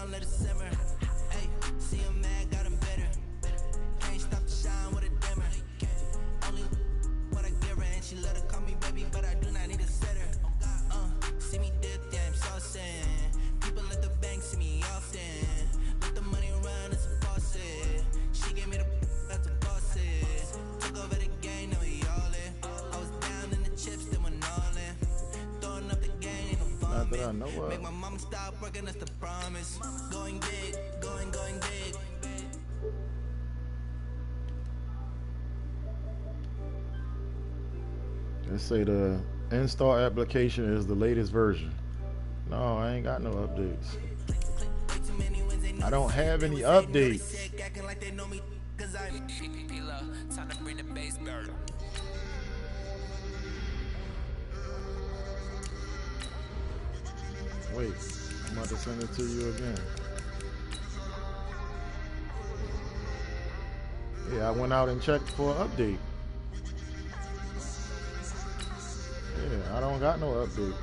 down, let it simmer. Hey, see him mad, got him better. Can't stop to shine with a dimmer. Only what I give her, and she let her call me baby, but I do not need a setter. See me dip, yeah, I'm saucing. People at the bank see me often. Let the money run, it's a faucet. She gave me the that's a faucet. Took over the game, now we all in. I was down in the chips, then went all in. Throwing up the game, ain't no fun. That I know of. Make my mama stop working, that's the promise. Going big, going big. Let's say the install application is the latest version. No, I ain't got no updates. I don't have any updates. Wait, I'm about to send it to you again. Yeah, I went out and checked for an update. Yeah, I don't got no updates.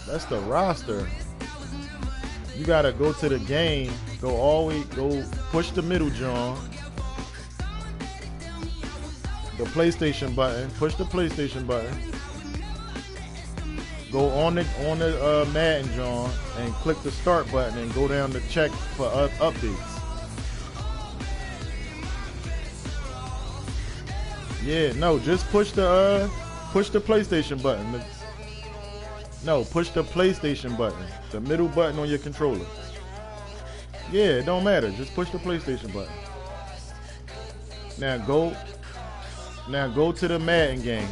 That's the roster. You gotta go to the game, go all the way, go push the middle John. The PlayStation button, push the PlayStation button. Go on the Madden John and click the start button and go down to check for updates. Yeah, no, just push the PlayStation button. No, push the PlayStation button. The middle button on your controller. Yeah, it don't matter. Just push the PlayStation button. Now go to the Madden game.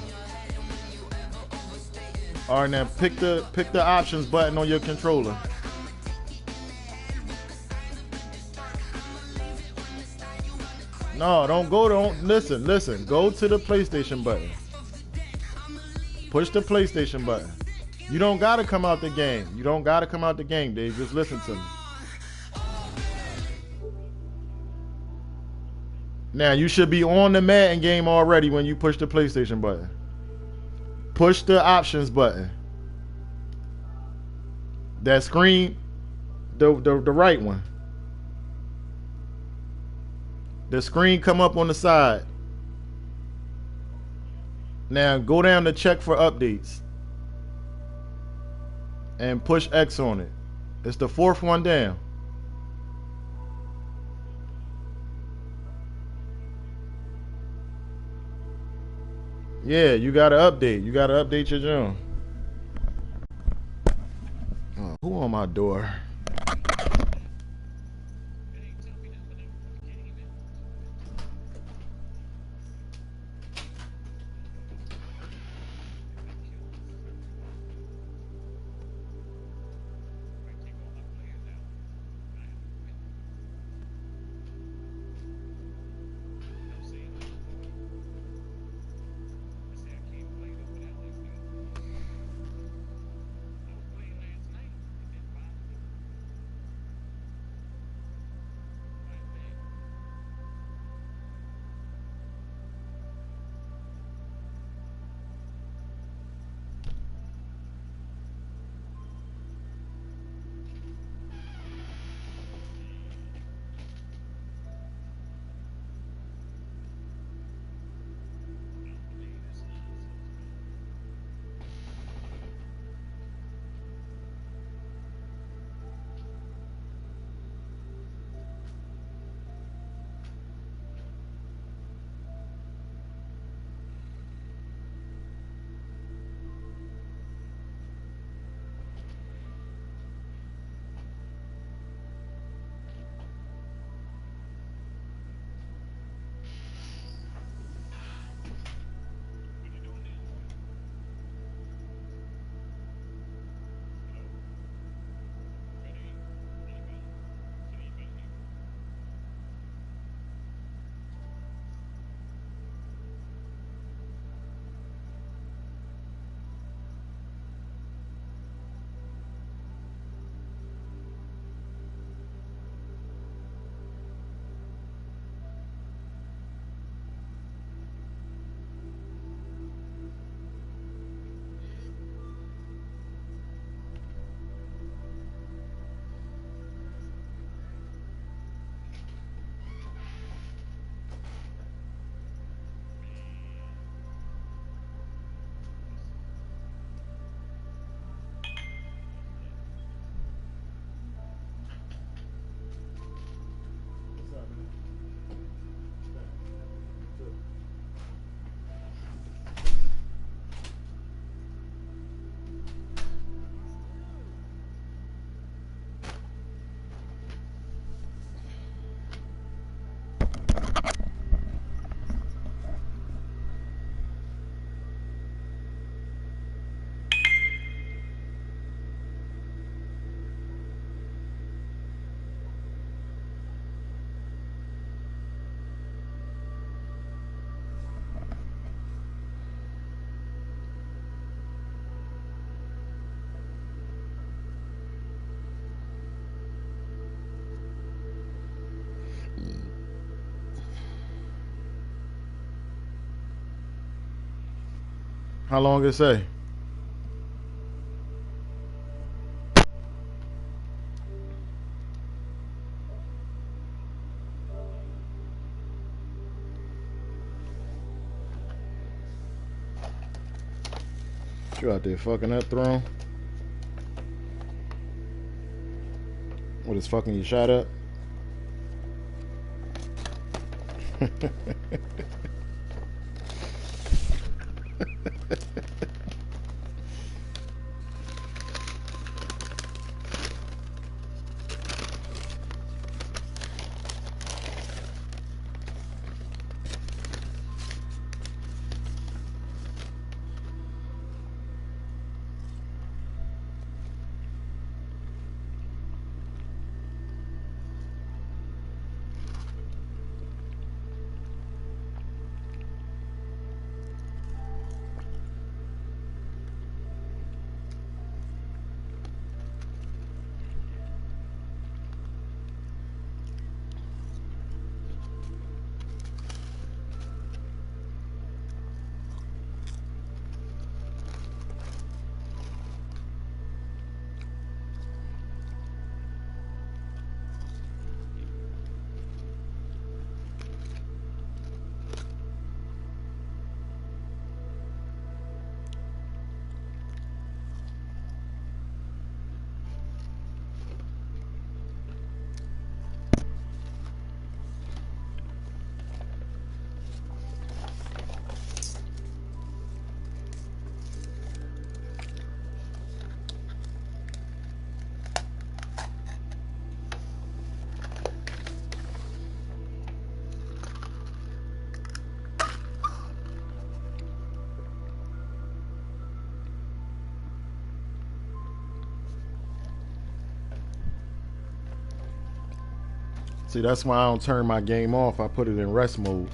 All right, now pick the options button on your controller. No, don't listen. Go to the PlayStation button. Push the PlayStation button. You don't gotta come out the game. You don't gotta come out the game, Dave. Just listen to me. Now you should be on the Madden game already when you push the PlayStation button. Push the options button. That screen, the right one. The screen come up on the side. Now go down to check for updates. And push X on it. It's the fourth one down. Yeah, you gotta update. You gotta update your joint. Oh, who on my door? How long it say? You out there fucking that throne? What is fucking you shot up? See, that's why I don't turn my game off. I put it in rest mode.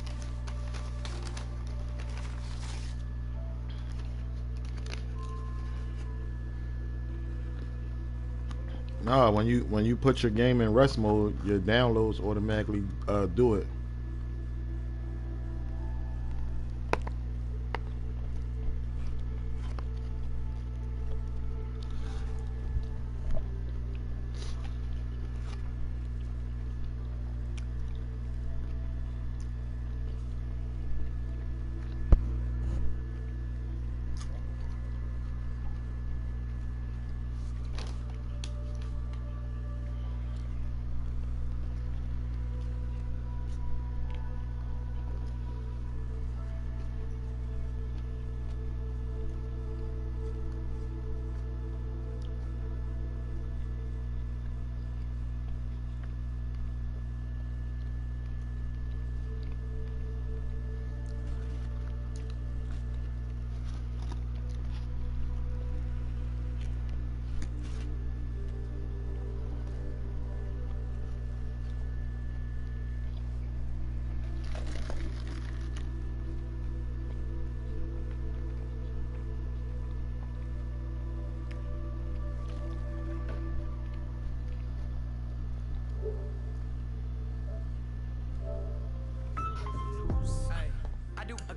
Nah, when you put your game in rest mode, your downloads automatically do it.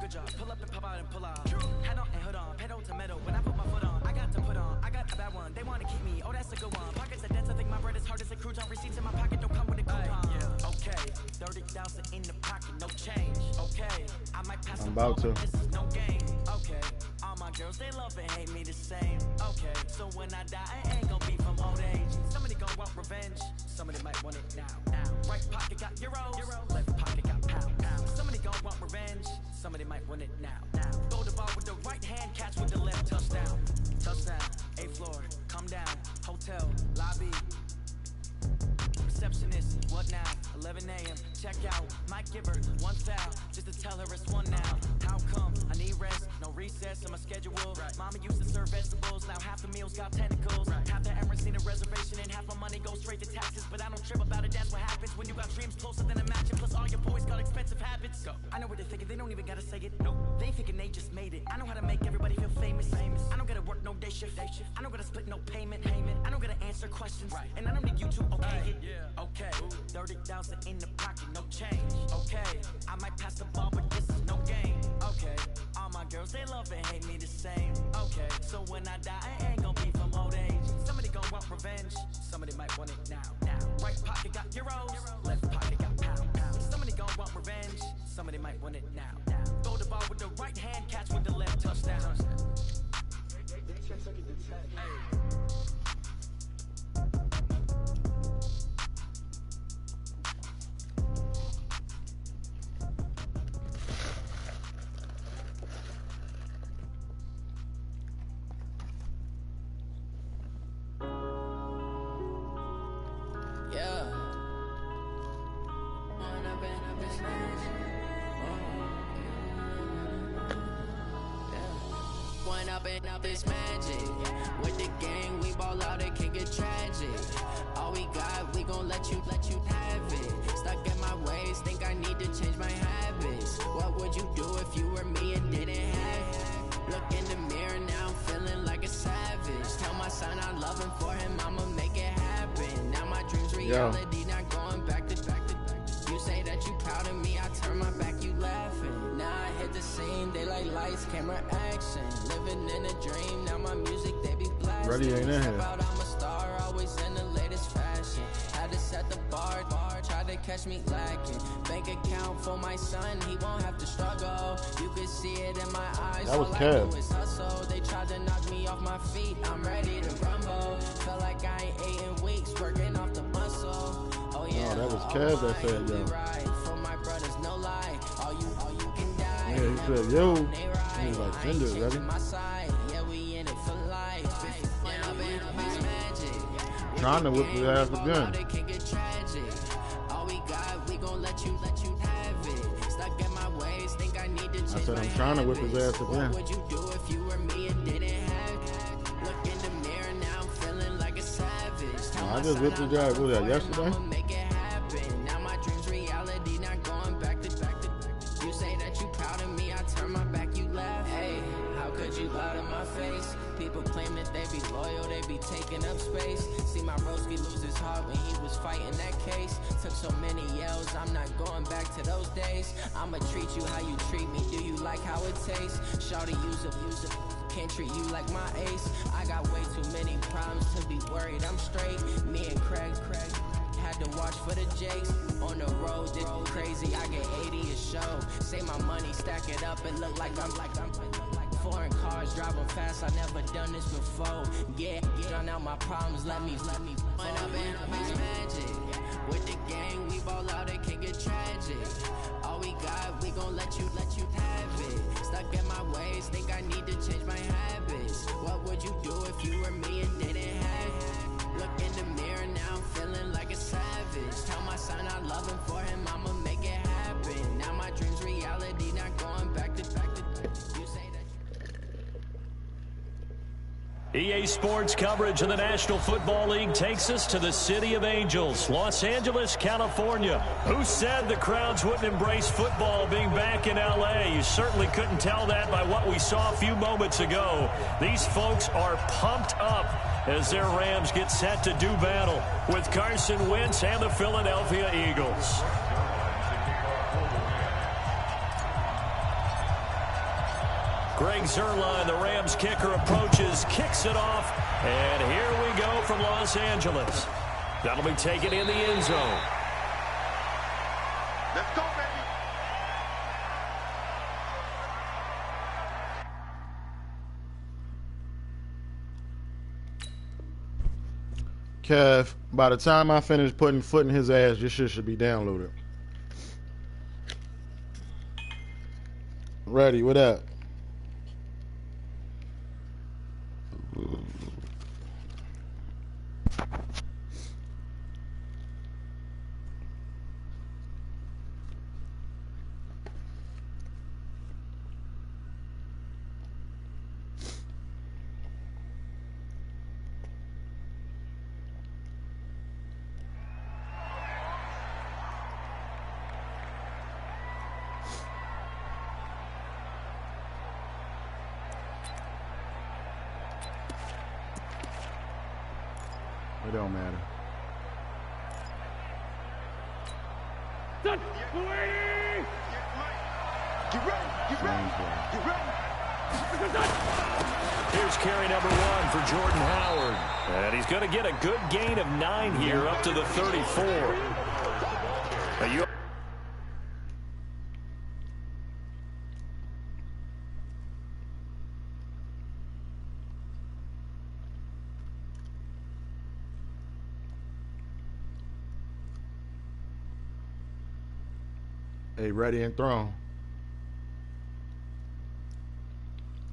Job. Pull up and pop out and pull out. Head on and hood on, pedal to metal. When I put my foot on, I got to put on. I got a bad one, they want to keep me. Oh, that's a good one. Pockets are dense, I think my bread is hard as a crouton. Receipts in my pocket don't come with a coupon. Yeah. Okay, 30,000 in the pocket, no change. Okay, I might pass. I'm about to. This is no game. Okay, all my girls they love and hate me the same. Okay, so when I die, I ain't gonna be from old age. Somebody gonna want revenge. Somebody might want it now. Right pocket got euros. Left pocket got pounds. Somebody gonna want revenge. Somebody might win it now. Go to ball with the right hand, catch with the left. Touchdown. Touchdown. 8th floor. Come down. Hotel. Lobby. Receptionist. What now? 11 a.m. Check out. Might give her one foul just to tell her it's one now. How come? I need rest. No recess in my schedule. Right. Mama used to serve vegetables. Now half the meals got tentacles. Right. Half the errands need a reservation and half my money goes straight to taxes. But I don't trip about it. That's what happens when you got dreams closer than a match. And plus all your boys got expensive habits. Go. I know what they're thinking. They don't even gotta say it. Nope. They ain't thinking they just made it. I know how to make everybody feel famous. I don't gotta work no day shift. I don't gotta split no payment. I don't gotta answer questions. Right. And I don't need you to okay it. Yeah. Okay. 30,000 in the pocket, no change. Okay. I might pass the ball, but this is no game. Okay. All my girls, they love and hate me the same. Somebody might want it now. Right pocket got euros, left pocket got pound. Somebody gon' want revenge. Somebody might want it now. Throw the ball with the right hand, catch with the left, touchdown. Up this magic with the gang, we ball out, it can get tragic. All we got, we gon' let you have it. Stuck in my ways, think I need to change my habits. What would you do if you were me and didn't have it? Look in the mirror now, I'm feeling like a savage. Tell my son I love him, for him I'ma make it happen. Now my dreams reality, not going back to. You say that you proud of me, I turn my back, you laughing. Now I hit the scene, they like lights, camera, action. Living in a dream, now my music, they be blasting. Ready ain't in here. Out, I'm a star, always in the latest fashion. Had to set the bar, try to catch me lacking. Bank account for my son, he won't have to struggle. You can see it in my eyes. That was all Kev. I do is hustle. They tried to knock me off my feet, I'm ready to rumble. Felt like I ain't ate in weeks, working off the muscle. Oh yeah, that was Kev that said yo. For my brothers, no lie. All you can die. Yeah, he said yo. He was like, send it, ready? Yeah, we in it for life. Trying to whip his ass again. All we got, we gon' let you have it. Stuck in my ways, think I need to change. I said I'm trying to whip his ass again. What would you do if you were me and didn't have it? Look in the mirror now, I'm feeling like a savage. I just whipped his ass. What was that, yesterday? Make it happen. Now my dreams reality, not going back to. You say that you proud of me, I turn my back, you laugh. Hey, how could you lie to my face? People claim that they be loyal, they be taking up space. See my broski lose his heart when he was fighting that case. Took so many yells, I'm not going back to those days. I'ma treat you how you treat me, do you like how it tastes? Shawty use a can't treat you like my ace. I got way too many problems to be worried, I'm straight. Me and Craig had to watch for the Jakes. On the road, this crazy, I get 80 a show. Say my money, stack it up and look like I'm foreign cars, driving fast, I never done this before. Yeah, drown out my problems, let me run up in this magic. With the gang, we ball out, it can get tragic. All we got, we gon' let you have it. Stuck in my ways, think I need to change my habits. What would you do if you were me and didn't have it? Look in the mirror now, I'm feeling like a savage. Tell my son I love him, for him I'ma make it happen. Now my dreams reality, not going back to. You say that. EA Sports coverage of the National Football League takes us to the City of Angels, Los Angeles, California. Who said the crowds wouldn't embrace football being back in LA? You certainly couldn't tell that by what we saw a few moments ago. These folks are pumped up as their Rams get set to do battle with Carson Wentz and the Philadelphia Eagles. Greg Zuerlein, the Rams kicker, approaches, kicks it off, and here we go from Los Angeles. That'll be taken in the end zone. Let's go, baby. Kev, by the time I finish putting foot in his ass, your shit should be downloaded. Ready, what up? It don't matter. Get ready. Get ready. Get ready. Here's carry number 1 for Jordan Howard. And he's going to get a good gain of 9 here up to the 34. Hey, ready and thrown.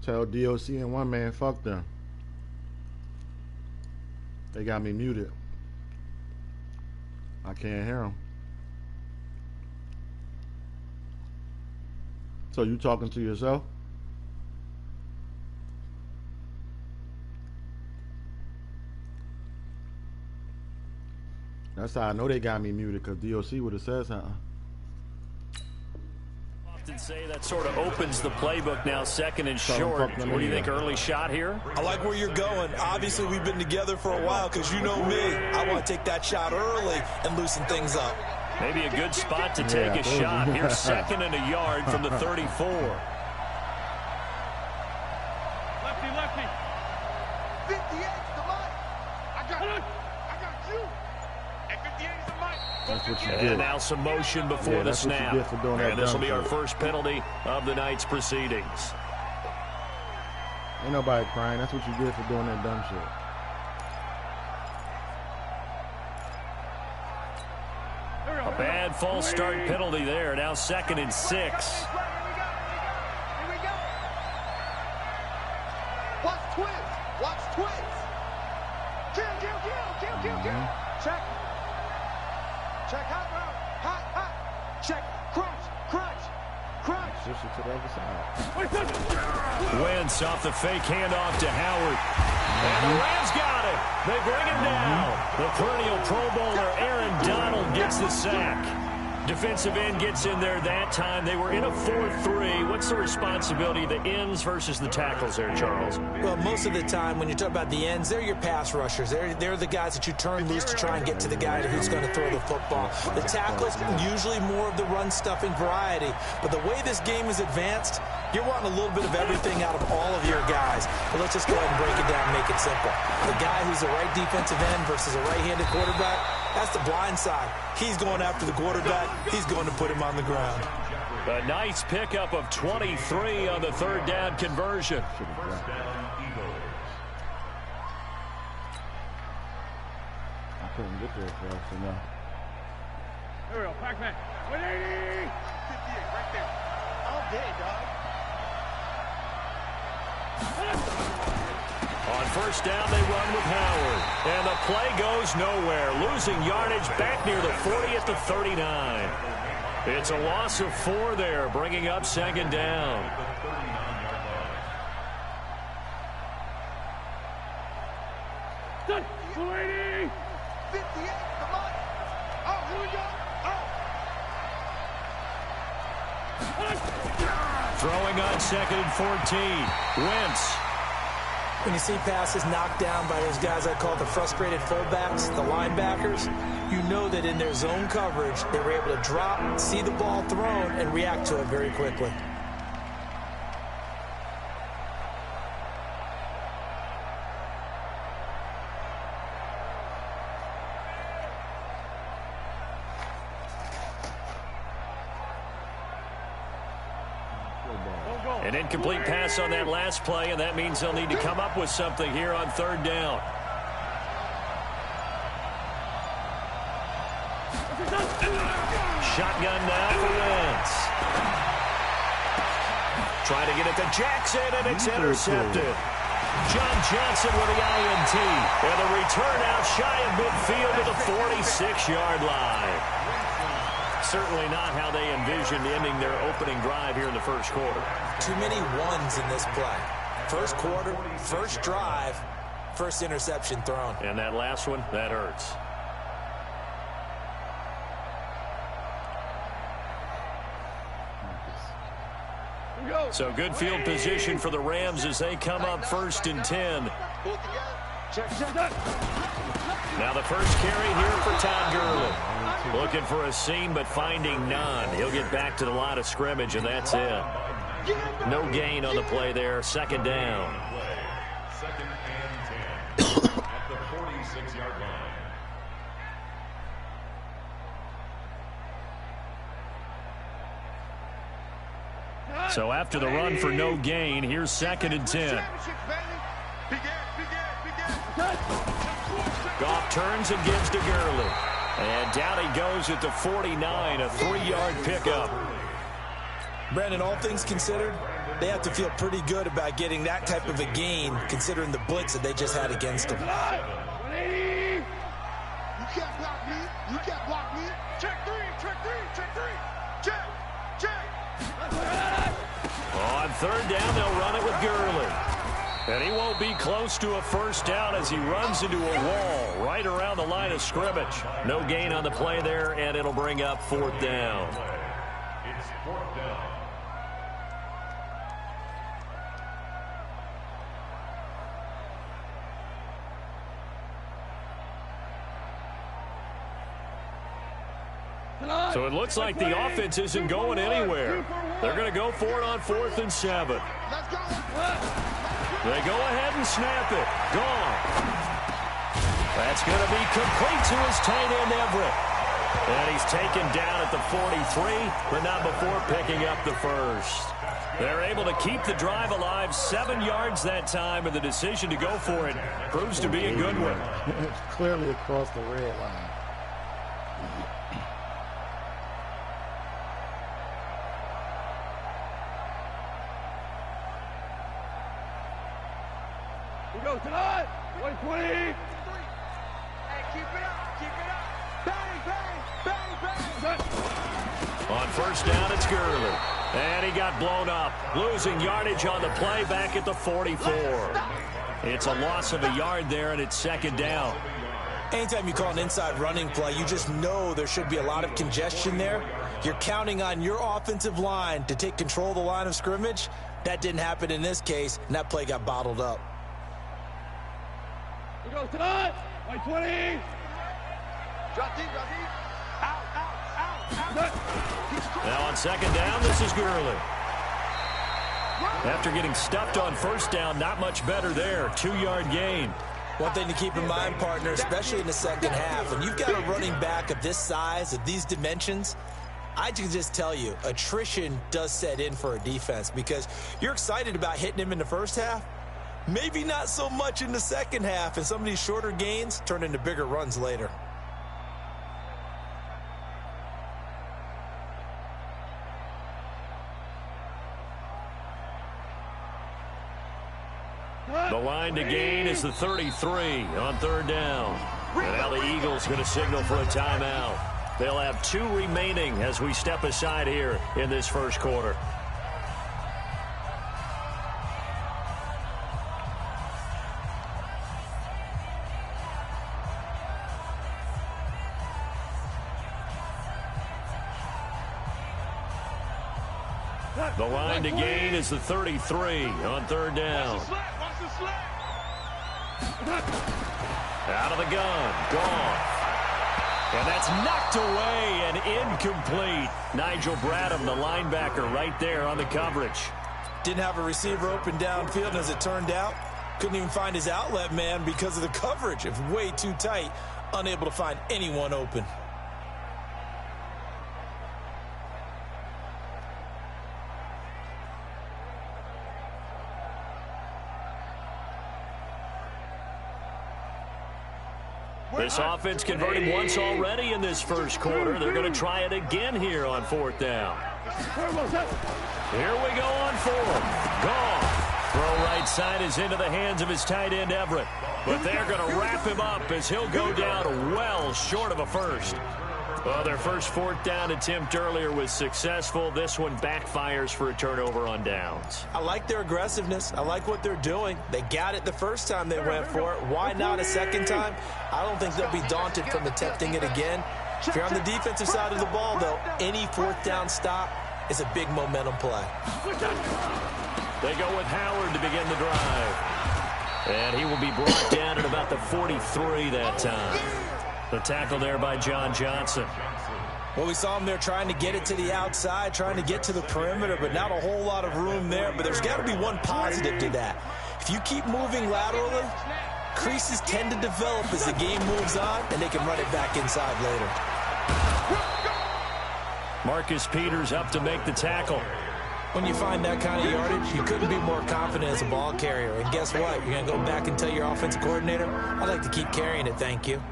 Tell DOC and one man, fuck them. They got me muted. I can't hear them. So you talking to yourself? That's how I know they got me muted, because DOC would have said something. Say that sort of opens the playbook now, second and short. What do you think, early shot here? I like where you're going. Obviously, we've been together for a while, because you know me. I want to take that shot early and loosen things up. Maybe a good spot to take a shot. Here's second and a yard from the 34. Lefty, lefty. 58's the mic. I got you. And 58's the mic. That's what you did. And now some motion before the snap. And this will be our shit. first penalty of the night's proceedings. Ain't nobody crying. That's what you did for doing that dumb shit. A bad false start penalty there. Now second and 6. Here we go. Watch twins. Watch twins. Kill. Check. Check hot round. Hot. Check. Crunch. Switch it to the other side. Wentz off the fake handoff to Howard. And the Rams got it. They bring him down. The perennial Pro Bowler Aaron Donald gets the sack. Defensive end gets in there that time. They were in a 4-3. What's the responsibility of the ends versus the tackles there, Charles? Well, most of the time when you talk about the ends, they're your pass rushers. They're the guys that you turn loose to try and get to the guy who's going to throw the football. The tackles, usually more of the run-stuffing variety. But the way this game is advanced, you're wanting a little bit of everything out of all of your guys. But let's just go ahead and break it down and make it simple. The guy who's the right defensive end versus a right-handed quarterback, that's the blind side. He's going after the quarterback. He's going to put him on the ground. A nice pickup of 23 on the third down conversion. I couldn't get there fast enough. Here we go, Pac-Man. 180. 58 right there. All day, dog. On first down, they run with Howard. And the play goes nowhere. Losing yardage back near the 40 at the 39. It's a loss of 4 there, bringing up second down. Done. 280. 58, come on. Oh, here we go. Throwing on second and 14. Wentz. When you see passes knocked down by those guys I call the frustrated fullbacks, the linebackers, you know that in their zone coverage, they were able to drop, see the ball thrown, and react to it very quickly. An incomplete pass on that last play, and that means they'll need to come up with something here on third down. Shotgun now for Wentz. Trying to get it to Jackson, and it's intercepted. John Johnson with the INT. And the return out shy of midfield to the 46-yard line. Certainly not how they envisioned ending their opening drive here in the first quarter. Too many ones in this play. First quarter, first drive, first interception thrown. And that last one, that hurts. So good field position for the Rams as they come up first and 10. Now the first carry here for Todd Gurley. Looking for a seam, but finding none. He'll get back to the line of scrimmage, and that's it. No gain on the play there. Second down. So after the run for no gain, here's 2nd and 10. Goff turns and gives to Gurley. And down he goes at the 49, a 3-yard pickup. Brandon, all things considered, they have to feel pretty good about getting that type of a gain, considering the blitz that they just had against them. You can't block me. You can't block me. Check three. Check. On 3rd down, they'll run it with Gurley. And he won't be close to a first down as he runs into a wall right around the line of scrimmage. No gain on the play there, and it'll bring up 4th down. It's 4th down. So it looks like the offense isn't going anywhere. They're going to go for it on 4th and 7. Let's go. They go ahead and snap it. Gone. That's going to be complete to his tight end, Everett. And he's taken down at the 43, but not before picking up the first. They're able to keep the drive alive, 7 yards that time, and the decision to go for it proves to be a good one. Clearly across the red line. We go tonight. 20. Hey, keep it up. Bang. On 1st down, it's Gurley. And he got blown up, losing yardage on the play back at the 44. It's a loss of a yard there, and it's 2nd down. Anytime you call an inside running play, you just know there should be a lot of congestion there. You're counting on your offensive line to take control of the line of scrimmage. That didn't happen in this case, and that play got bottled up. We go tonight. 20. Drop deep. Out. Now on 2nd down, this is Gurley. After getting stuffed on 1st down, not much better there. 2-yard gain. One thing to keep in mind, partner, especially in the second half, when you've got a running back of this size, of these dimensions, I can just tell you, attrition does set in for a defense because you're excited about hitting him in the first half. Maybe not so much in the second half, and some of these shorter gains turn into bigger runs later. The line to gain is the 33 on 3rd down. And now the Eagles going to signal for a timeout. They'll have 2 remaining as we step aside here in this first quarter. The line to gain is the 33 on 3rd down. Watch the slap. Out of the gun. Gone. And that's knocked away and incomplete. Nigel Bradham, the linebacker, right there on the coverage. Didn't have a receiver open downfield, and as it turned out, couldn't even find his outlet man because of the coverage. It was way too tight, unable to find anyone open. This offense converted once already in this first quarter. They're going to try it again here on 4th down. Here we go on 4th. Gone. Throw right side is into the hands of his tight end, Everett. But they're going to wrap him up as he'll go down well short of a first. Well, their first 4th down attempt earlier was successful. This one backfires for a turnover on downs. I like their aggressiveness. I like what they're doing. They got it the first time they went for it. Why not a second time? I don't think they'll be daunted from attempting it again. If you're on the defensive side of the ball, though, any 4th down stop is a big momentum play. They go with Howard to begin the drive. And he will be brought down at about the 43 that time. The tackle there by John Johnson. Well, we saw him there trying to get it to the outside, trying to get to the perimeter, but not a whole lot of room there. But there's got to be one positive to that. If you keep moving laterally, creases tend to develop as the game moves on, and they can run it back inside later. Marcus Peters up to make the tackle. When you find that kind of yardage, you couldn't be more confident as a ball carrier. And guess what? You're going to go back and tell your offensive coordinator, I'd like to keep carrying it, thank you.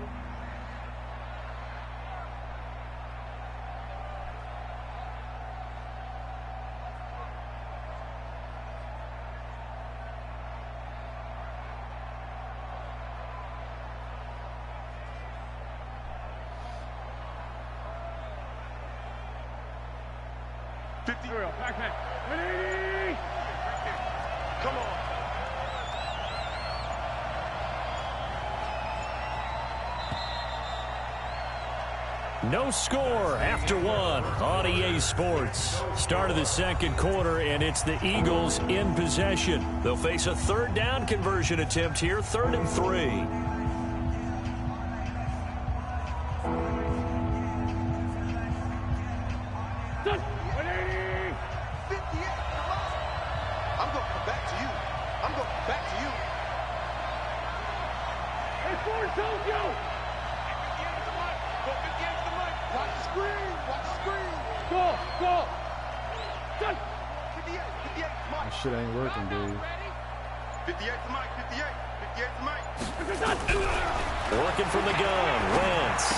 Ariel, back man. 180! Come on. No score after one on EA Sports. Start of the second quarter, and it's the Eagles in possession. They'll face a third down conversion attempt here, 3rd and 3. Shit ain't working, dude. 58 to Mike, 58 to Mike. Working from the gun, Wentz.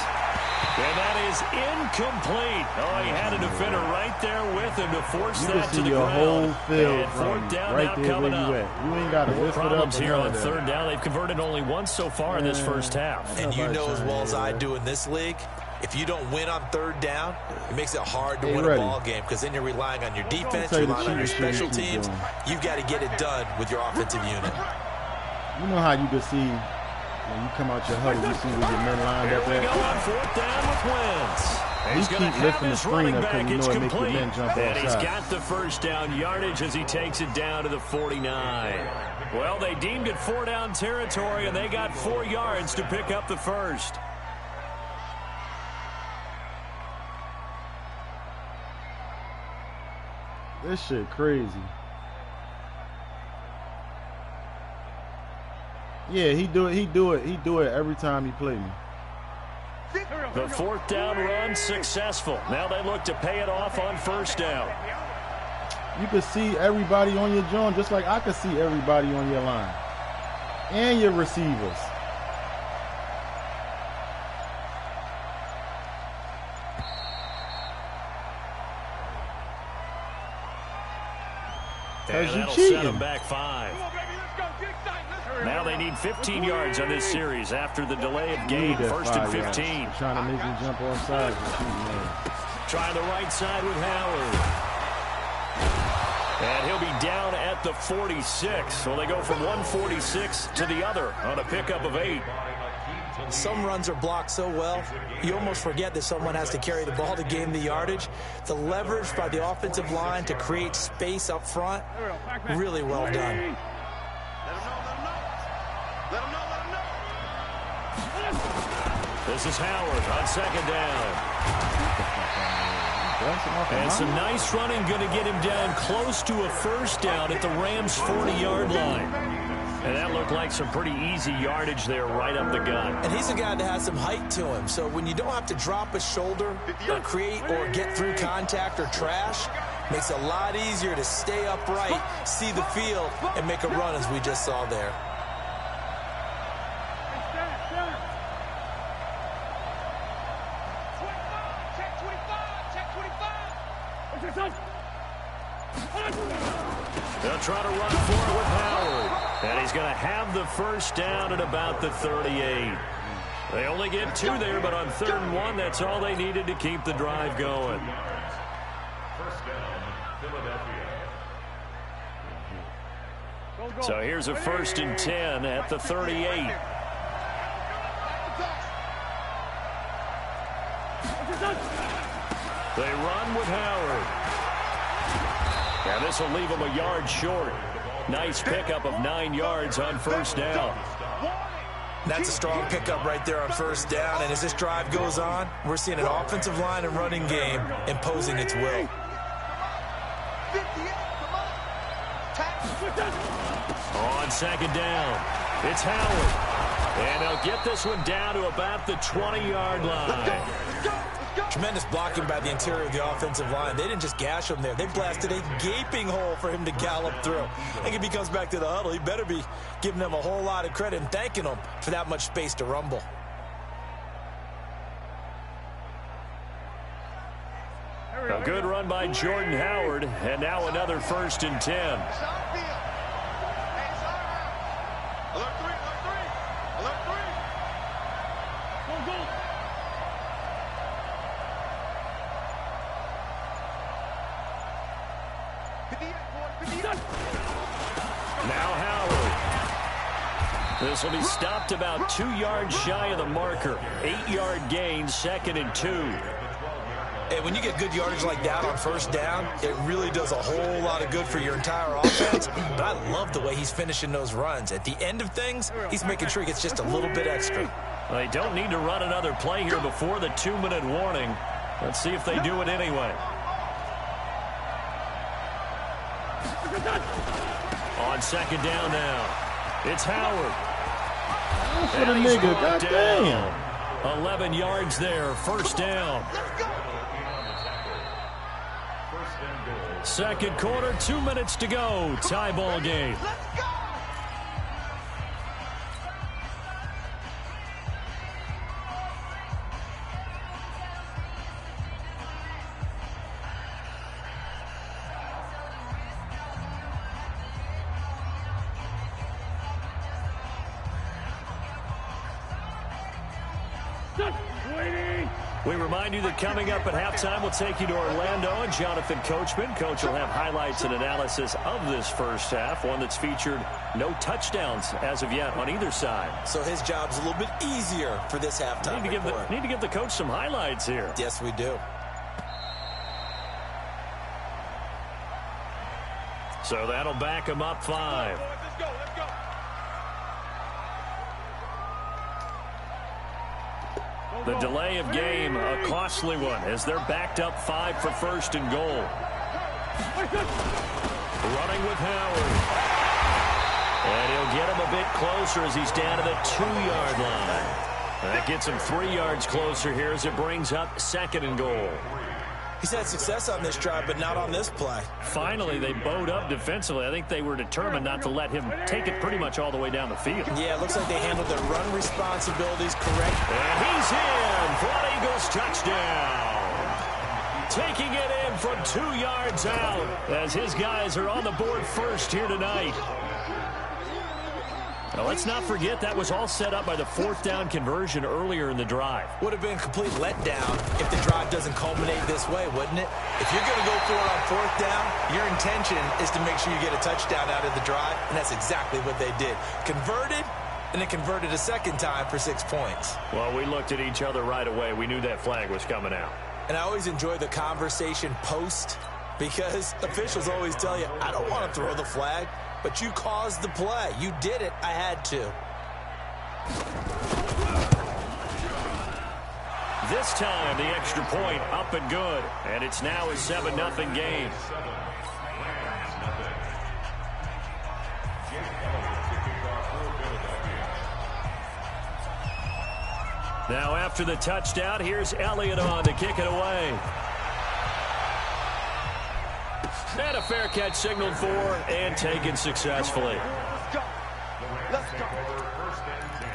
And that is incomplete. Oh, he had a defender right there with him to force that to the ground. Whole field and 4th down right now there coming where you up. at. You ain't got to lift it up. Problems here on 3rd down. They've converted only once so far in this first half. And you know as well as I do in this league, if you don't win on 3rd down, it makes it hard to win a ball game because then you're relying on your defense, you're relying on your special teams. You've got to get it done with your offensive unit. You know how you can see when you come out your huddle, you see where your men lined up Here we at. go on 4th down with Wentz. He's going to have his running back. It's complete. And he's got the first down yardage as he takes it down to the 49. Well, they deemed it 4 down territory, and they got 4 yards to pick up the first. This shit crazy. Yeah, he do it every time he play me. The 4th down run successful. Now they look to pay it off on 1st down. You can see everybody on your joint just like I can see everybody on your line. And your receivers. And that'll set them back 5. Now they need 15 yards on this series after the delay of game. 1st and 15. Trying to make me jump off sides. Trying the right side with Howard. And he'll be down at the 46. Well, they go from 146 to the other on a pickup of 8. Some runs are blocked so well, you almost forget that someone has to carry the ball to gain the yardage. The leverage by the offensive line to create space up front, really well done. Let him know. This is Howard on 2nd down. And some nice running going to get him down close to a 1st down at the Rams' 40-yard line. And that looked like some pretty easy yardage there right up the gut. And he's a guy that has some height to him. So when you don't have to drop a shoulder or create or get through contact or trash, makes it a lot easier to stay upright, see the field, and make a run as we just saw there. They'll try to run for it with Howard. And he's going to have the 1st down at about the 38. They only get 2 there, but on 3rd and 1, that's all they needed to keep the drive going. So here's a 1st and 10 at the 38. They run with Howard. And this will leave him a yard short. Nice pickup of 9 yards on 1st down. That's a strong pickup right there on 1st down. And as this drive goes on, we're seeing an offensive line and running game imposing its will. On 2nd down, it's Howard. And they'll get this one down to about the 20-yard line. Tremendous blocking by the interior of the offensive line. They didn't just gash him there. They blasted a gaping hole for him to gallop through. I think if he comes back to the huddle, he better be giving them a whole lot of credit and thanking them for that much space to rumble. A good run by Jordan Howard, and now another 1st and 10. Alert 3, alert 3, alert 3. Go, go. Now Howard. This will be stopped about 2 yards shy of the marker. 8-yard gain, 2nd and 2. Hey, when you get good yardage like that on 1st down, it really does a whole lot of good for your entire offense. But I love the way he's finishing those runs. At the end of things, he's making sure he gets just a little bit extra. Well, they don't need to run another play here before the 2-minute warning. Let's see if they do it anyway. On 2nd down now, it's Howard. For the nigga, goddamn. 11 yards there, 1st down. 2nd quarter, 2 minutes to go. Tie ball game. We remind you that coming up at halftime, we'll take you to Orlando and Jonathan Coachman. Coach will have highlights and analysis of this first half, one that's featured no touchdowns as of yet on either side. So his job's a little bit easier for this halftime report. Need to give the coach some highlights here. Yes, we do. So that'll back him up 5. Let's go, let's go. The delay of game, a costly one, as they're backed up 5 for 1st and goal. Running with Howard. And he'll get him a bit closer as he's down to the 2-yard line. That gets him 3 yards closer here as it brings up 2nd and goal. He's had success on this drive, but not on this play. Finally, they bowed up defensively. I think they were determined not to let him take it pretty much all the way down the field. Yeah, it looks like they handled their run responsibilities correct. And he's in for an Eagles touchdown. Taking it in from 2 yards out as his guys are on the board first here tonight. Now, let's not forget that was all set up by the 4th down conversion earlier in the drive. Would have been a complete letdown if the drive doesn't culminate this way, wouldn't it? If you're going to go for it on 4th down, your intention is to make sure you get a touchdown out of the drive, and that's exactly what they did. Converted, and then converted a 2nd time for 6 points. Well, we looked at each other right away. We knew that flag was coming out. And I always enjoy the conversation post because officials always tell you, I don't want to throw the flag. But you caused the play. You did it. I had to. This time, the extra point up and good. And it's now a 7-0 game. Now, after the touchdown, here's Elliott on to kick it away. And a fair catch signaled for and taken successfully. Let's go. Let's go. First and 10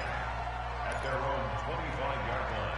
at their own 25-yard line.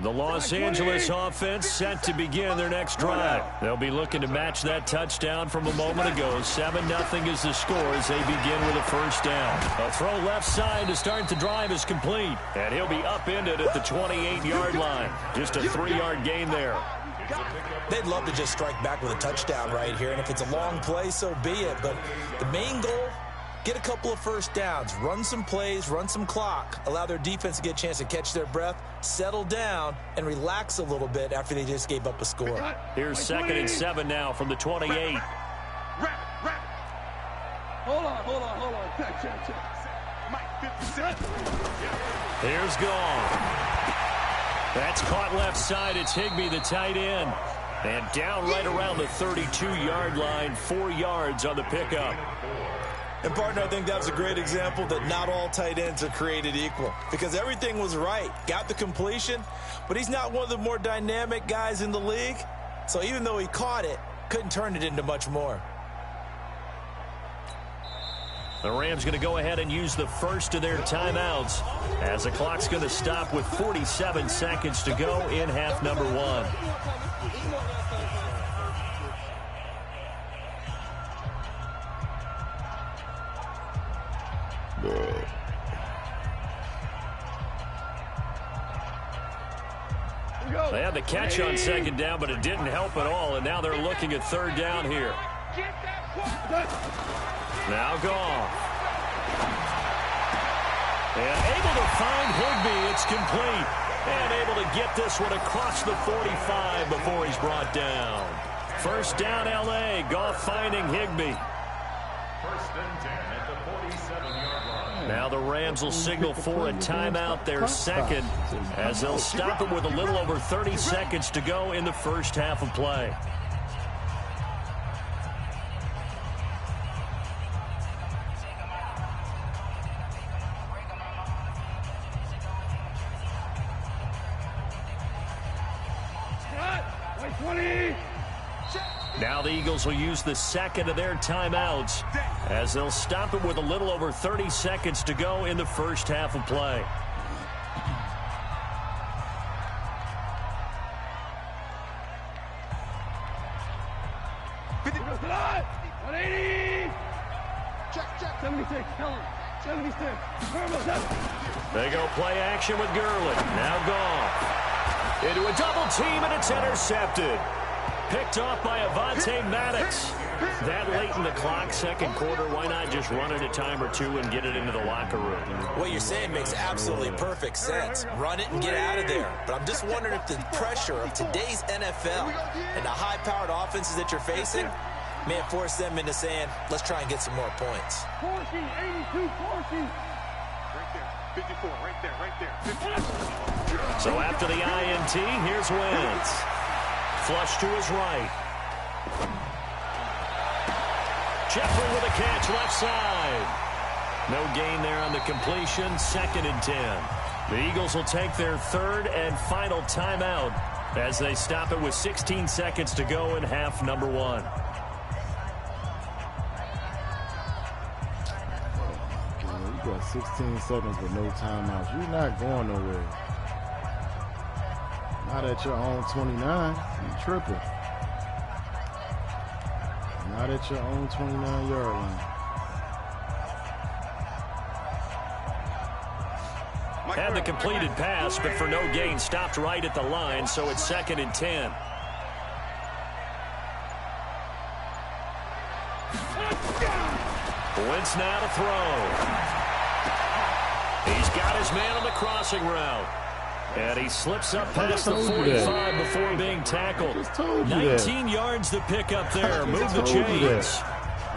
The Los Angeles offense set to begin their next drive. They'll be looking to match that touchdown from a moment ago. 7-0 is the score as they begin with a 1st down. A throw left side to start the drive is complete. And he'll be upended at the 28-yard line. Just a 3-yard gain there. They'd love to just strike back with a touchdown right here. And if it's a long play, so be it. But the main goal, get a couple of 1st downs, run some plays, run some clock, allow their defense to get a chance to catch their breath, settle down, and relax a little bit after they just gave up a score. Here's 2nd and 7 now from the 28. Wrap. Hold on. Check. Mike, 50 cents. Here's Gone. That's caught left side. It's Higbee, the tight end. And down right around the 32-yard line, 4 yards on the pickup. And, partner, I think that was a great example that not all tight ends are created equal, because everything was right. Got the completion, but he's not one of the more dynamic guys in the league. So even though he caught it, couldn't turn it into much more. The Rams going to go ahead and use the first of their timeouts as the clock's going to stop with 47 seconds to go in half number 1. They had the catch on second down, but it didn't help at all, and now they're looking at third down here. Now Goff. And able to find Higbee. It's complete. And able to get this one across the 45 before he's brought down. First down, L.A. Goff finding Higbee. First and 10 at the 47-yard line. Now the Rams will signal for a timeout, their second, as they'll stop it with a little over 30 seconds to go in the first half of play. Now the Eagles will use the second of their timeouts as they'll stop it with a little over 30 seconds to go in the first half of play. They go play action with Gurley. Now Goff. Into a double team, and it's intercepted. Picked off by Avonte Maddox. That late in the clock, second quarter, why not just run it a time or two and get it into the locker room? What you're saying makes absolutely perfect sense. Run it and get out of there. But I'm just wondering if the pressure of today's NFL and the high-powered offenses that you're facing may have forced them into saying, let's try and get some more points. 82, 40. Right there, 54, right there. 54. So after the INT, here's Wentz. Flush to his right. Jeffrey with a catch left side. No gain there on the completion. Second and 10. The Eagles will take their third and final timeout as they stop it with 16 seconds to go in half number 1. You got 16 seconds with no timeouts. You're not going nowhere. Not at your own 29. You tripping. Not at your own 29-yard line. Had the completed pass, but for no gain, stopped right at the line, so it's second and 10. Wentz now to throw. He's got his man on the crossing route. And he slips up past the 45 before being tackled. 19 yards to pick up there. Move the chains.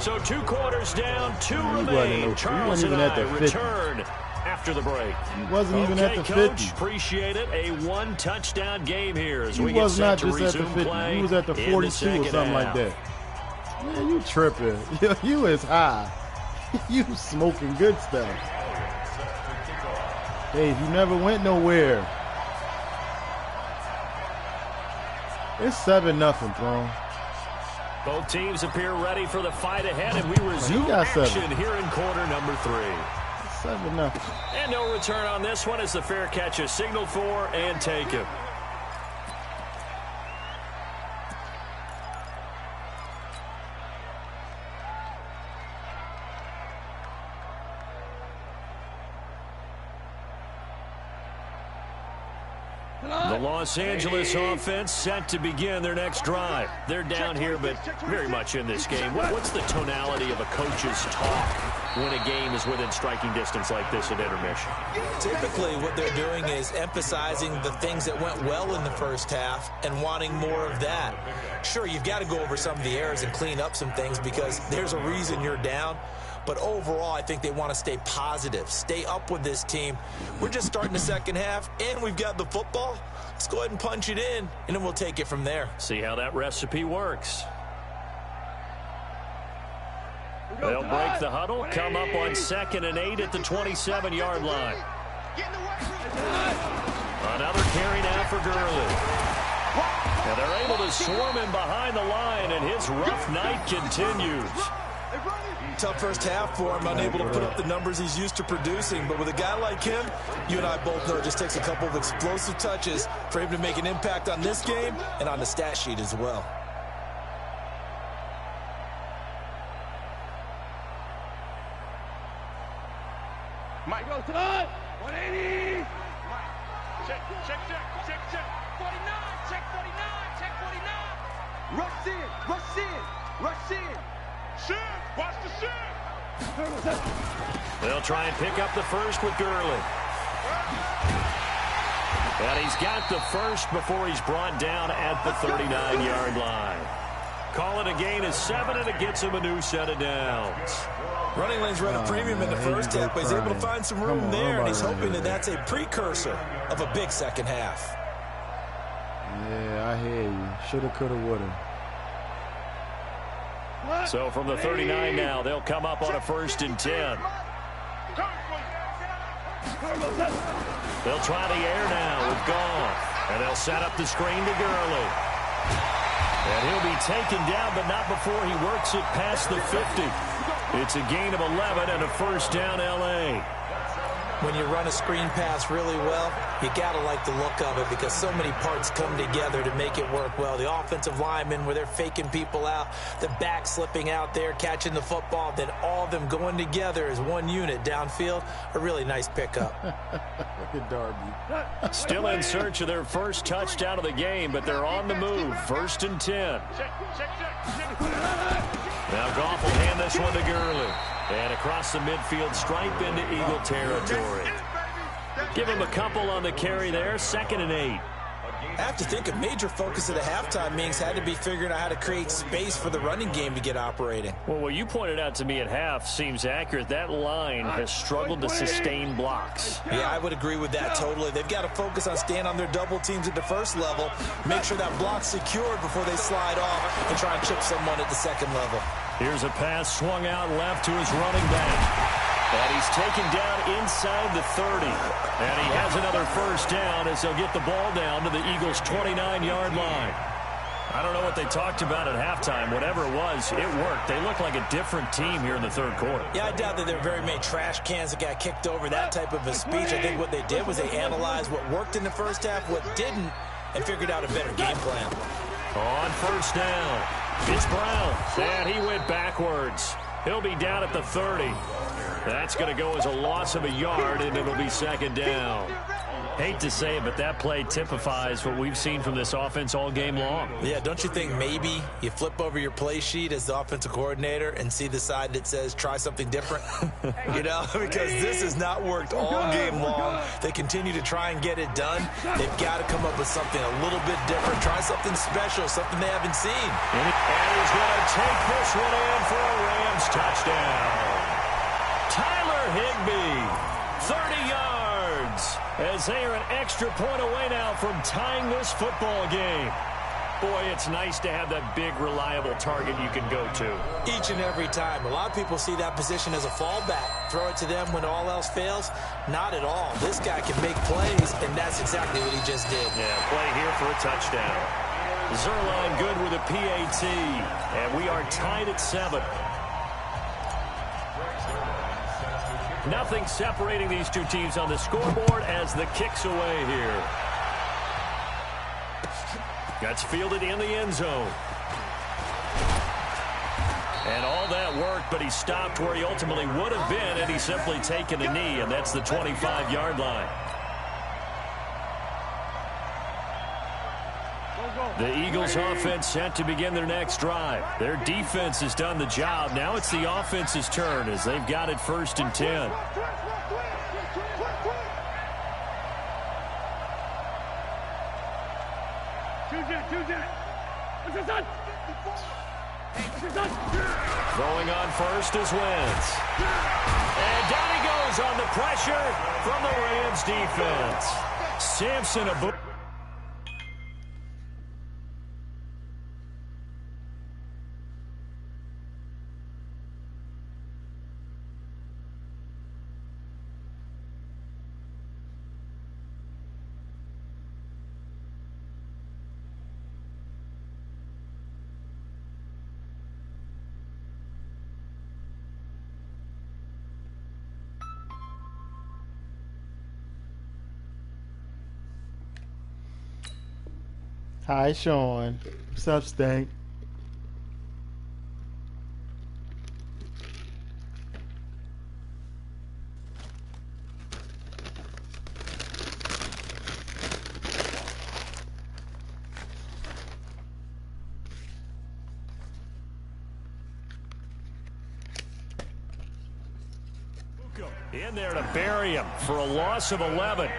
So 2 quarters down, 2 remain. Charles and I return after the break. He wasn't even at the 50. Coach, appreciate it. A 1-touchdown game here as we He get was set not to just at the resume 50. play. He was at the 42 or something like that. Man, you tripping. You is high. You smoking good stuff. Dave, you never went nowhere. It's 7-0, Throne. Both teams appear ready for the fight ahead, and we resume action here in quarter number 3. 7-0. And no return on this one as the fair catch is signaled for and taken. The Los Angeles offense set to begin their next drive. They're down here, but very much in this game. What's the tonality of a coach's talk when a game is within striking distance like this at intermission? Typically, what they're doing is emphasizing the things that went well in the first half and wanting more of that. Sure, you've got to go over some of the errors and clean up some things because there's a reason you're down. But overall, I think they want to stay positive, stay up with this team. We're just starting the second half, and we've got the football. Let's go ahead and punch it in, and then we'll take it from there. See how that recipe works. They'll break the huddle, come up on 2nd and 8 at the 27-yard line. Another carry now for Gurley. And they're able to swarm him behind the line, and his rough night continues. Tough first half for him, unable to put up the numbers he's used to producing. But with a guy like him, you and I both know it just takes a couple of explosive touches for him to make an impact on this game and on the stat sheet as well. Mike goes to the 180. Mike, check. 49, check 49. Rush in. Shit, watch the shit. They'll try and pick up the first with Gurley. And he's got the first before he's brought down at the 39-yard line. Call it a gain of 7, and it gets him a new set of downs. Running lanes were at a premium in the first half, but he's able to find some room there, and he's hoping that that's a precursor of a big second half. Yeah, I hear you. Shoulda, coulda, woulda. So from the 39 now, they'll come up on a 1st and 10. They'll try the air now with Goff, and they'll set up the screen to Gurley. And he'll be taken down, but not before he works it past the 50. It's a gain of 11 and a 1st down, L.A. When you run a screen pass really well, you got to like the look of it because so many parts come together to make it work well. The offensive linemen, where they're faking people out, the back slipping out there, catching the football, then all of them going together as one unit downfield. A really nice pickup. Look at Darby. Still in search of their first touchdown of the game, but they're on the move. 1st and 10. Now Goff will hand this one to Gurley. And across the midfield stripe into Eagle territory. Give him a couple on the carry there. 2nd and 8. I have to think a major focus of the halftime meetings had to be figuring out how to create space for the running game to get operating. Well, what you pointed out to me at half seems accurate. That line has struggled to sustain blocks. Yeah, I would agree with that totally. They've got to focus on staying on their double teams at the first level, make sure that block's secured before they slide off and try and chip someone at the second level. Here's a pass swung out left to his running back. And he's taken down inside the 30. And he has another 1st down as they'll get the ball down to the Eagles' 29-yard line. I don't know what they talked about at halftime. Whatever it was, it worked. They look like a different team here in the 3rd quarter. Yeah, I doubt that there are very many trash cans that got kicked over, that type of a speech. I think what they did was they analyzed what worked in the first half, what didn't, and figured out a better game plan. On 1st down, it's Brown. And he went backwards. He'll be down at the 30. That's going to go as a loss of a yard, and it'll be 2nd down. Hate to say it, but that play typifies what we've seen from this offense all game long. Yeah, don't you think maybe you flip over your play sheet as the offensive coordinator and see the side that says try something different? You know, because this has not worked all game long. They continue to try and get it done. They've got to come up with something a little bit different. Try something special, something they haven't seen. And he's going to take this one in for a Rams touchdown. Tyler Higbee, 30 yards, as they are an extra point away now from tying this football game. Boy, it's nice to have that big, reliable target you can go to. Each and every time. A lot of people see that position as a fallback. Throw it to them when all else fails. Not at all. This guy can make plays, and that's exactly what he just did. Yeah, play here for a touchdown. Zerline good with a PAT, and we are tied at 7. Nothing separating these two teams on the scoreboard as the kick's away here. That's fielded in the end zone. And all that worked, but he stopped where he ultimately would have been, and he's simply taken a knee, and that's the 25-yard line. The Eagles offense set to begin their next drive. Their defense has done the job. Now it's the offense's turn as they've got it 1st and 10. Throwing on first is Wentz. And down he goes on the pressure from the Rams defense. Sampson a boot. Hi, Sean. What's up, Stank? In there to bury him for a loss of 11.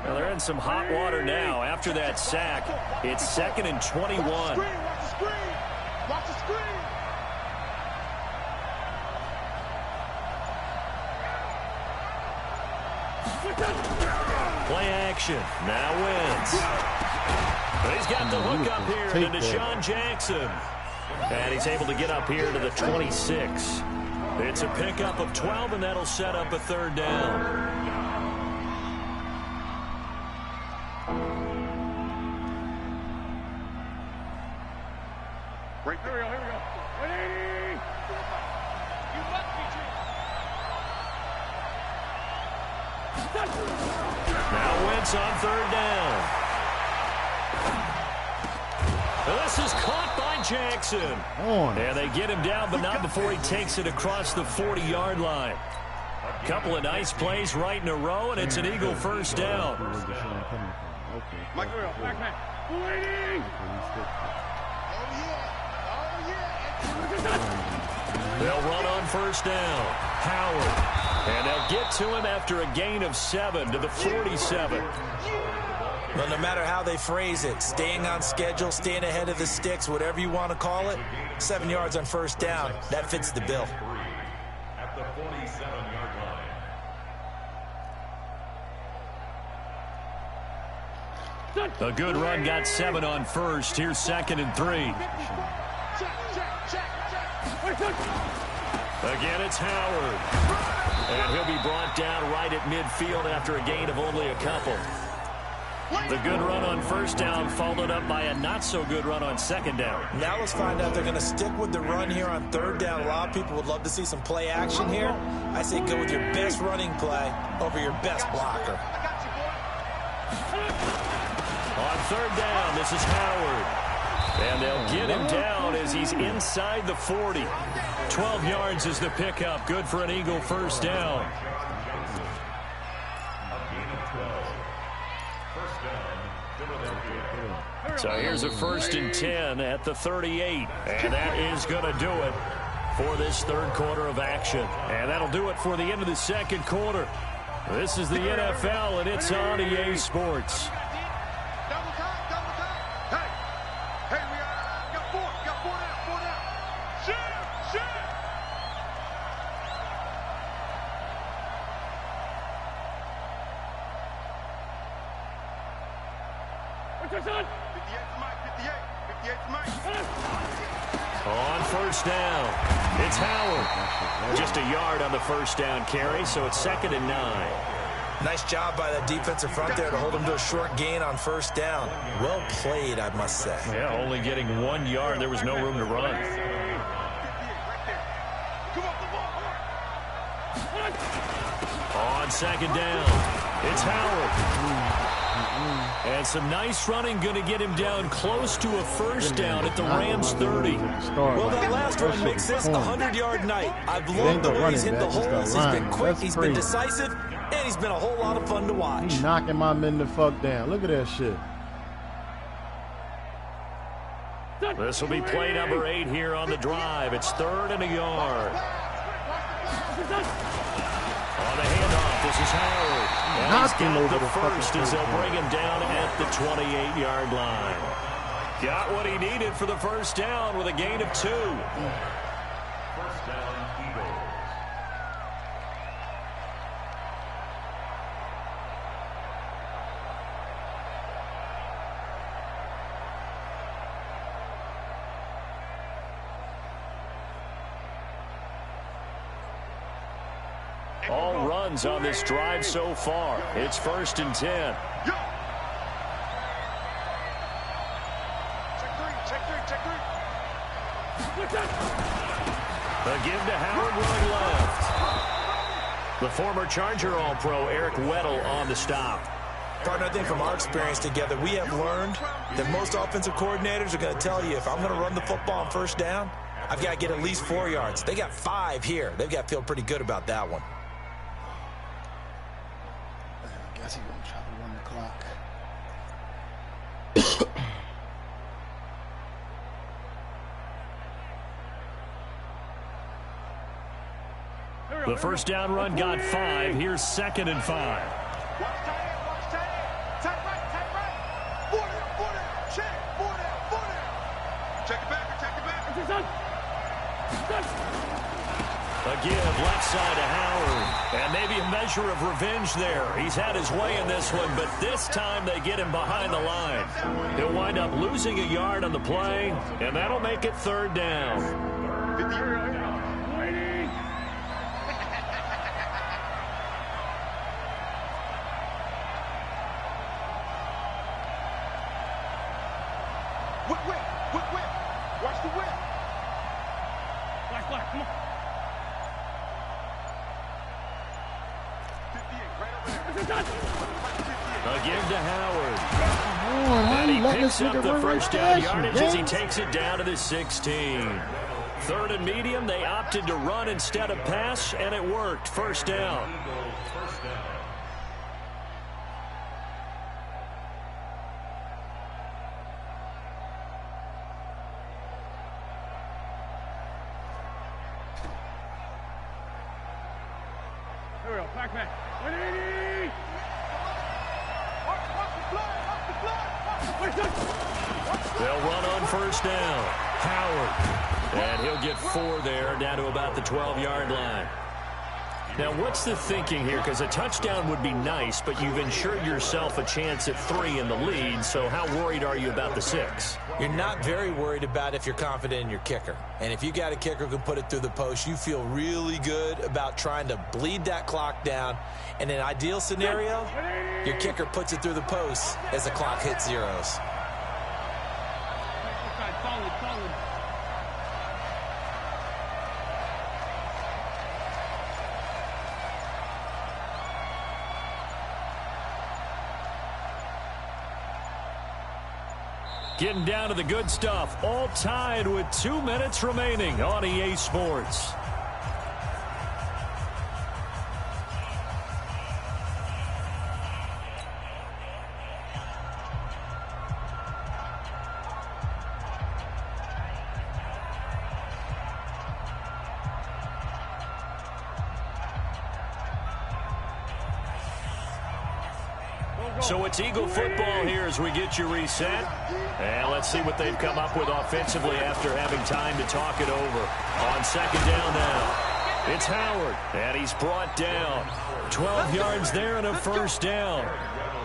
Well, they're in some hot water now after that sack. It's 2nd and 21. Watch the screen. Watch the screen. Play action. Now wins. But he's got the hook up here to Deshaun Jackson. And he's able to get up here to the 26. It's a pickup of 12, and that'll set up a 3rd down. Right there. Here we go. 180. You must be true. Now Wentz on 3rd down. This is caught by Jackson. And they get him down, but not before he takes it across the 40-yard line. Couple of nice plays right in a row, and it's an Eagle 1st down. Mike, back man. 180. They'll run on 1st down. Howard. And they'll get to him after a gain of 7 to the 47. Well, no matter how they phrase it, staying on schedule, staying ahead of the sticks, whatever you want to call it, 7 yards on 1st down, that fits the bill. At the 47-yard line. A good run got 7 on 1st. Here's 2nd and 3. Again, it's Howard. And he'll be brought down right at midfield after a gain of only a couple. The good run on 1st down followed up by a not-so-good run on 2nd down. Now let's find out if they're going to stick with the run here on 3rd down. A lot of people would love to see some play action here. I say go with your best running play over your best blocker. On 3rd down, this is Howard. And they'll get him down as he's inside the 40. 12 yards is the pickup. Good for an Eagle 1st down. So here's a 1st and 10 at the 38. And that is going to do it for this 3rd quarter of action. And that'll do it for the end of the 2nd quarter. This is the NFL, and it's on EA Sports. Double time. Hey, we got 4 now. Shit. What's your son? 58's Mike. On 1st down, it's Howard. Just a yard on the 1st down carry, so it's 2nd and 9. Nice job by that defensive front there to hold him to a short gain on 1st down. Well played, I must say. Yeah, only getting 1 yard. There was no room to run. On 2nd down, it's Howard. And some nice running going to get him down close to a 1st down at the Rams 30. Well, that last run makes this a 100-yard night. I've loved the way he's hit the holes. He's been quick, he's been decisive, and he's been a whole lot of fun to watch. He's knocking my men the fuck down. Look at that shit. This will be play number 8 here on the drive. It's 3rd and a yard. On the handoff, this is Howard. And he's got the first as they'll bring him down at the 28-yard line. Got what he needed for the first down with a gain of 2. First down, Eagles. All runs on this drive so far. It's 1st and 10. A give to Howard running left. The former Charger All-Pro Eric Weddle on the stop. Partner, I think from our experience together, we have learned that most offensive coordinators are going to tell you if I'm going to run the football on first down, I've got to get at least 4 yards. They got 5 here. They've got to feel pretty good about that one. I guess he's going to try to run the clock. The first down run got 5. Here's 2nd and 5. Watch tight end. Tight right. 4 down. Check. 4 down. Check it back. A give left side to Howard. And maybe a measure of revenge there. He's had his way in this one, but this time they get him behind the line. He'll wind up losing a yard on the play, and that'll make it 3rd down. 50 yards. Whip. Watch the whip. Black, come on. 58, right over there. A give to Howard. And he picks up the first down yardage as he takes it down to the 16. 3rd and medium, they opted to run instead of pass, and it worked. First down. Back. They'll run on first down. Howard. And he'll get 4 there, down to about the 12-yard line. Now, what's the thinking here? Because a touchdown would be nice, but you've ensured yourself a chance at 3 in the lead, so how worried are you about the 6? You're not very worried about if you're confident in your kicker. And if you got a kicker who can put it through the post, you feel really good about trying to bleed that clock down. In an ideal scenario, your kicker puts it through the post as the clock hits zeros. Solid. Getting down to the good stuff. All tied with 2 minutes remaining on EA Sports. So it's Eagle football here as we get you reset. And let's see what they've come up with offensively after having time to talk it over. On 2nd down now, it's Howard, and he's brought down. 12 yards there and a first down.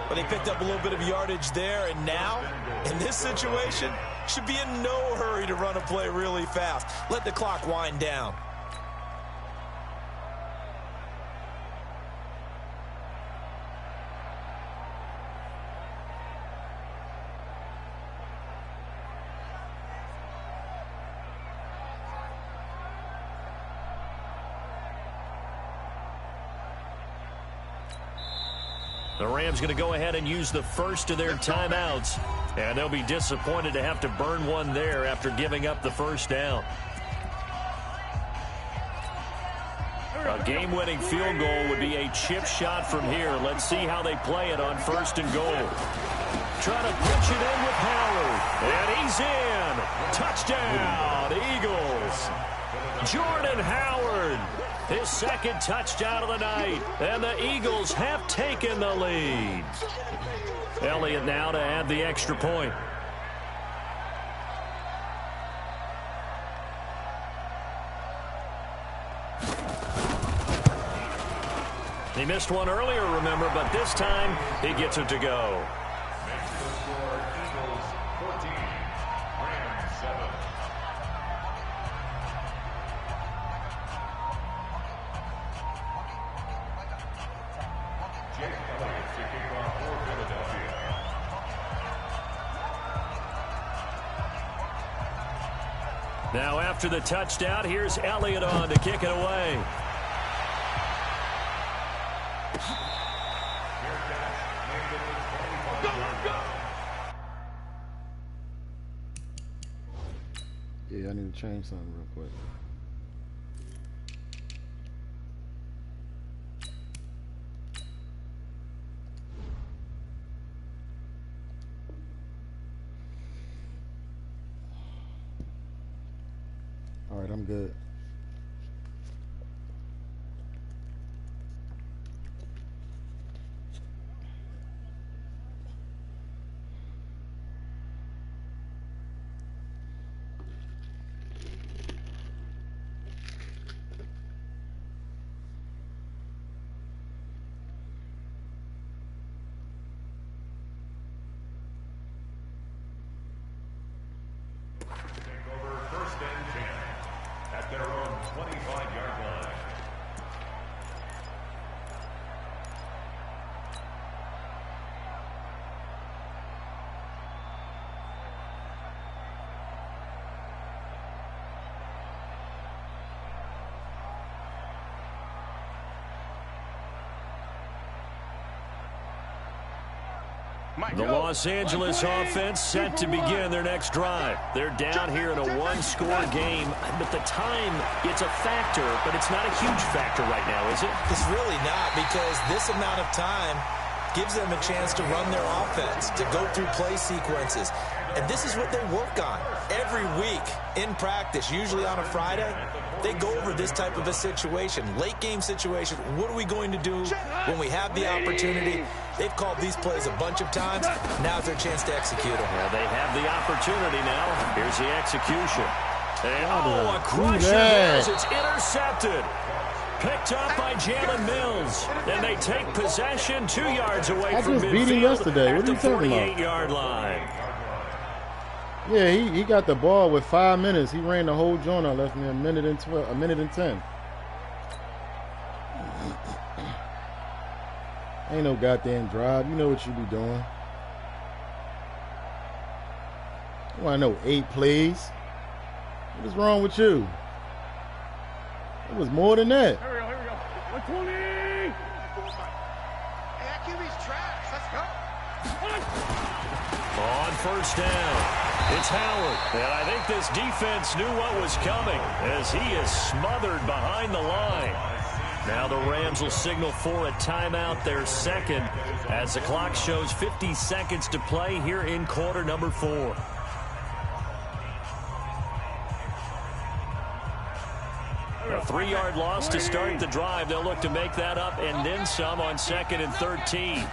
But they picked up a little bit of yardage there, and now, in this situation, should be in no hurry to run a play really fast. Let the clock wind down. The Rams going to go ahead and use the first of their timeouts, and they'll be disappointed to have to burn one there after giving up the first down. A game-winning field goal would be a chip shot from here. Let's see how they play it on 1st and goal. Trying to pitch it in with Howard, and he's in. Touchdown, Eagles. Jordan Howard, his second touchdown of the night. And the Eagles have taken the lead. Elliott now to add the extra point. He missed one earlier, remember, but this time he gets it to go. Makes the score Eagles 14, Rams 7. Jake Elliott to kick off for Philadelphia. Now after the touchdown, here's Elliott on to kick it away. Yeah, I need to change something real quick. All right, I'm good. First and 10 at their own 25-yard line. The Los Angeles offense set to begin their next drive. They're down here in a one-score game, but the time, it's a factor, but it's not a huge factor right now, is it? It's really not, because this amount of time gives them a chance to run their offense, to go through play sequences. And this is what they work on every week in practice, usually on a Friday. They go over this type of a situation, late game situation. What are we going to do when we have the opportunity? They've called these plays a bunch of times. Now's their chance to execute them. Well, they have the opportunity now. Here's the execution. And, a crusher as it's intercepted. Picked up by Jalen Mills. And they take possession 2 yards away from midfield. I just beat him yesterday. What are you talking about? 48-yard line. Yeah, he got the ball with 5 minutes. He ran the whole joint out, left me a minute and 10. Ain't no goddamn drive. You know what you be doing. You want to know 8 plays? What is wrong with you? It was more than that. Here we go, here we go. 120! Hey, that QB's trash. Let's go. On first down. It's Howard, and I think this defense knew what was coming as he is smothered behind the line. Now the Rams will signal for a timeout, their second, as the clock shows 50 seconds to play here in quarter number 4. A 3-yard loss to start the drive. They'll look to make that up and then some on 2nd and 13.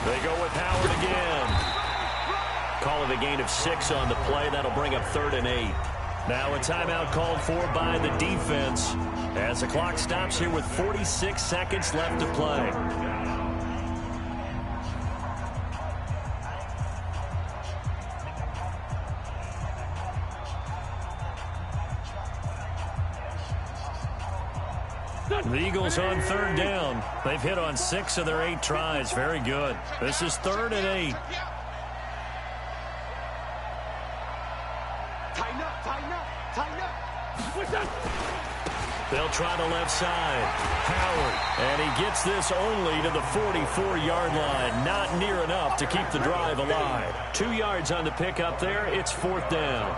They go with Howard again. Call it a gain of 6 on the play. That'll bring up 3rd and 8. Now a timeout called for by the defense as the clock stops here with 46 seconds left to play. The Eagles on 3rd down. They've hit on 6 of their 8 tries. Very good. This is 3rd and 8. They'll try the left side. Howard. And he gets this only to the 44-yard line. Not near enough to keep the drive alive. 2 yards on the pickup there. It's 4th down.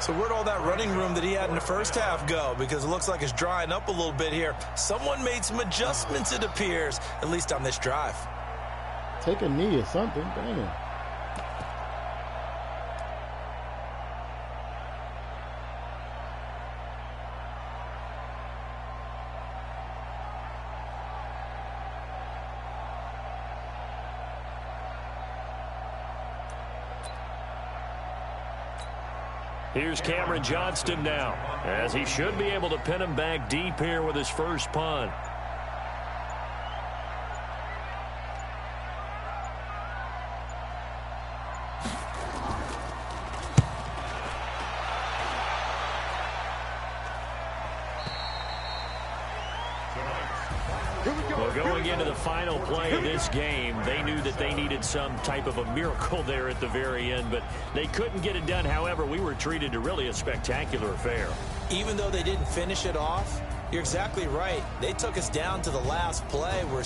So where'd all that running room that he had in the first half go? Because it looks like it's drying up a little bit here. Someone made some adjustments, it appears, at least on this drive. Take a knee or something. Damn. Here's Cameron Johnston now, as he should be able to pin him back deep here with his first punt. Well, going into the final play of this game, they knew that they needed some type of a miracle there at the very end, but they couldn't get it done. However, we were treated to really a spectacular affair. Even though they didn't finish it off, you're exactly right. They took us down to the last play where